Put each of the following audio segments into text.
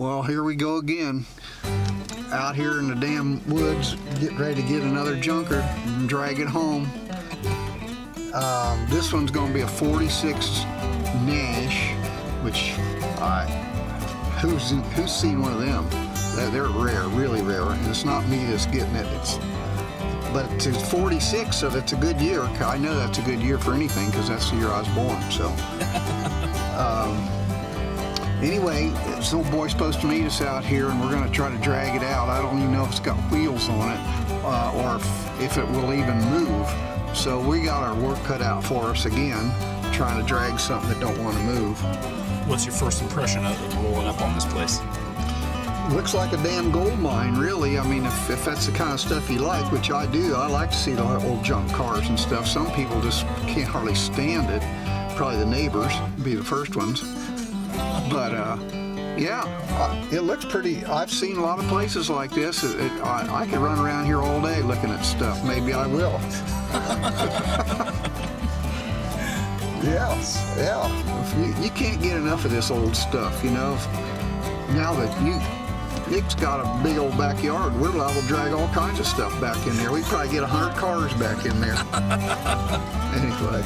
Well, here we go again. Out here in the damn woods, getting ready to get another junker and drag it home. This one's going to be a 46 Nash, which who's seen one of them? They're rare, really rare, and it's not me that's getting it. But to 46, so that's a good year. I know that's a good year for anything because that's the year I was born. So, anyway, this little boy's supposed to meet us out here, and we're going to try to drag it out. I don't even know if it's got wheels on it or if it will even move. So we got our work cut out for us again, trying to drag something that don't want to move. What's your first impression of it rolling up on this place? Looks like a damn gold mine, really. I mean, if that's the kind of stuff you like, which I do, I like to see the old junk cars and stuff. Some people just can't hardly stand it. Probably the neighbors be the first ones. But yeah, it looks pretty. I've seen a lot of places like this. I could run around here all day looking at stuff. Maybe I will. Yes, yeah. You can't get enough of this old stuff, you know. Now that Nick's got a big old backyard, we're liable to drag all kinds of stuff back in there. We probably get 100 cars back in there. Anyway.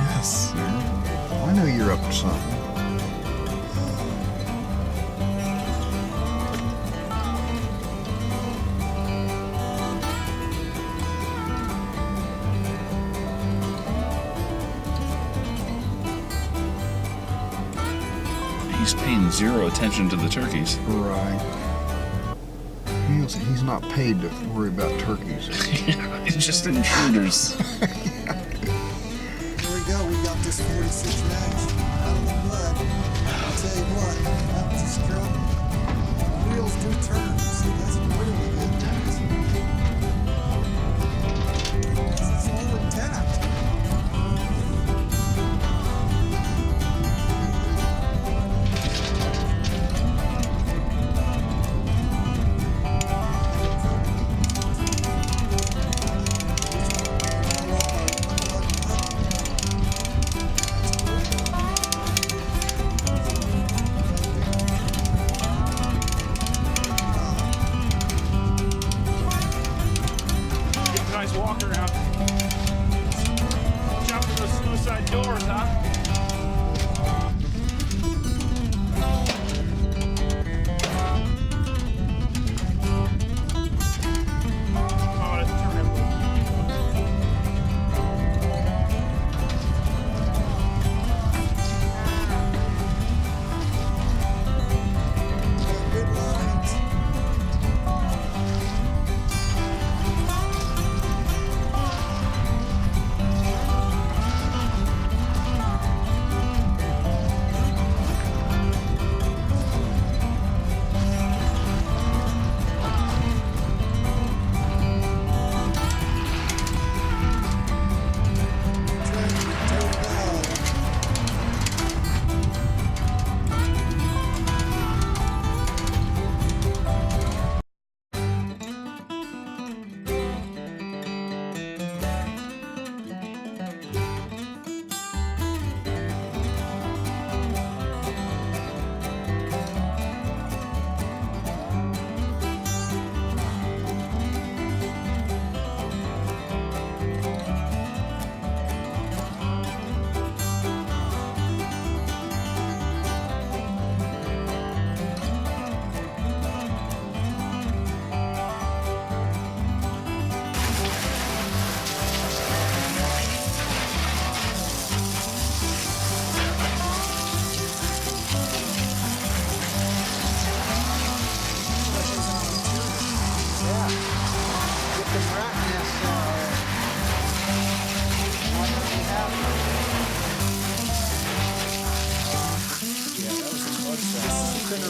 Yes. I know you're up to something. He's paying zero attention to the turkeys. Right. He's not paid to worry about turkeys. He's just intruders. Here we go. We got this 46 Nash out of the mud. I'll tell you what, that was a struggle. Wheels do turn. See, that's really good. It's all intact. Walk around. Jump in those suicide doors, huh?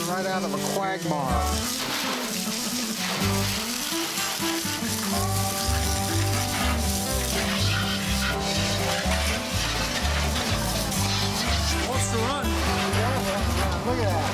Right out of a quagmire. Wants to run. Look at that.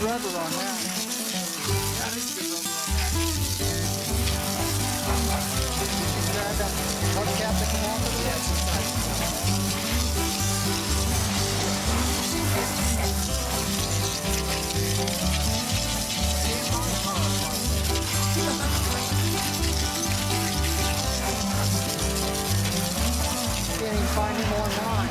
rubber on that. That is good rubber Grab that hubcap that come off of it? on that. Yeah, it's inside. Can't even find him online.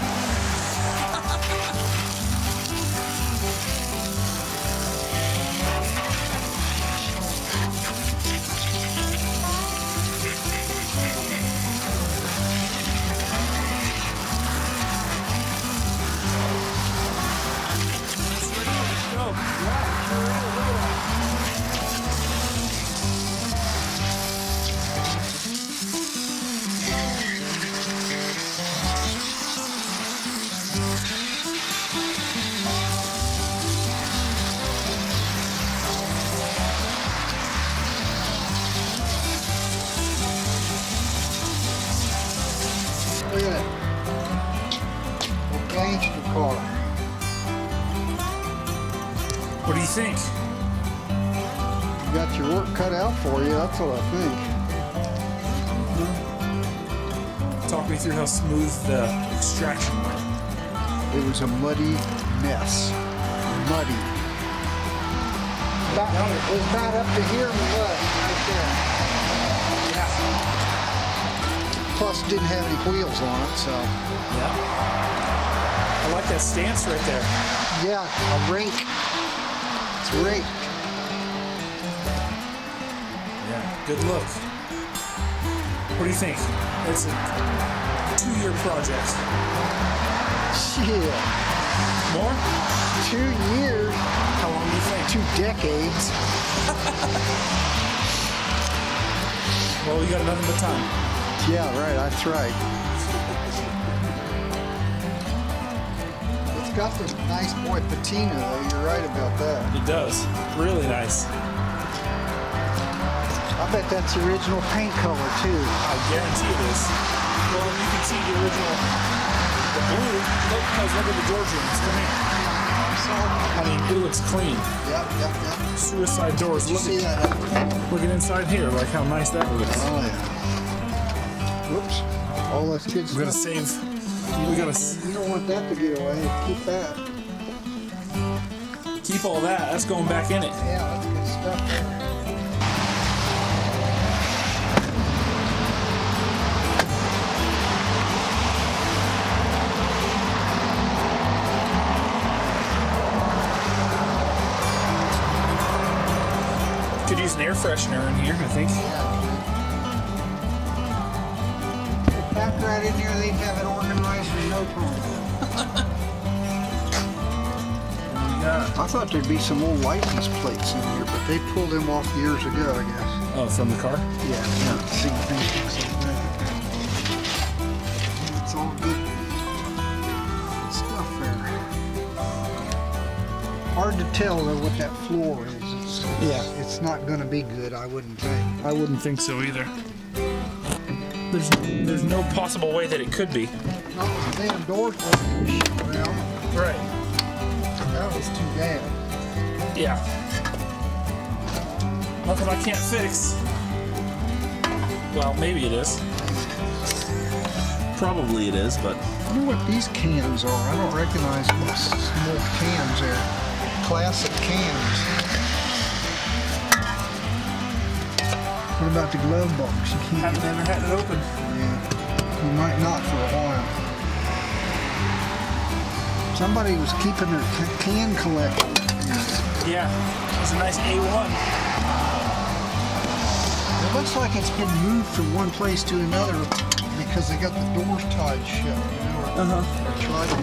Look at that. A gangster car. What do you think? You got your work cut out for you, that's what I think. Talk me through how smooth the extraction went. It was a muddy mess. Muddy. It was about up to here in the mud, right there. Plus, it didn't have any wheels on it, so. Yeah. I like that stance right there. Yeah, a rake. It's a rake. Yeah, good look. What do you think? It's a 2-year project. Shit. More? 2 years, How long do you think? 2 decades. Well, you got nothing but time. Yeah, right, that's right. It's got the nice boy patina, though. You're right about that. It does. Really nice. I bet that's the original paint color, too. I guarantee it is. Well, you can see the original, the blue. Look, guys, look at the door jambs. Come here. I mean, it looks clean. Yep. Suicide doors. Did you see that? Look at inside here. Like how nice that looks. Oh, yeah. Whoops. All that's good We're gonna stuff. save. We gotta You don't want that to get away. Keep that. keep all that. That's going back in it. Yeah, that's good stuff there. Could use an air freshener in here, I think. Back right in here, they'd have it organized in no time. I thought there'd be some old license plates in here, but they pulled them off years ago, I guess. Oh, from the car? Yeah, see things like that. It's all good stuff there. Hard to tell though what that floor is. It's not going to be good, I wouldn't think. I wouldn't think so either. There's no possible way that it could be. Not with the damn doors open. Well, Right. that was too bad. Yeah. Nothing I can't fix. Well, maybe it is. Probably it is, but I wonder what these cans are. I don't recognize these small cans there. Classic cans. What about the glove box? You can't. haven't ever had it open. Yeah, you might not for a while. Somebody was keeping their can collection. Yeah, it's a nice A1. It looks like it's been moved from one place to another because they got the doors tied shut. You know, or tried to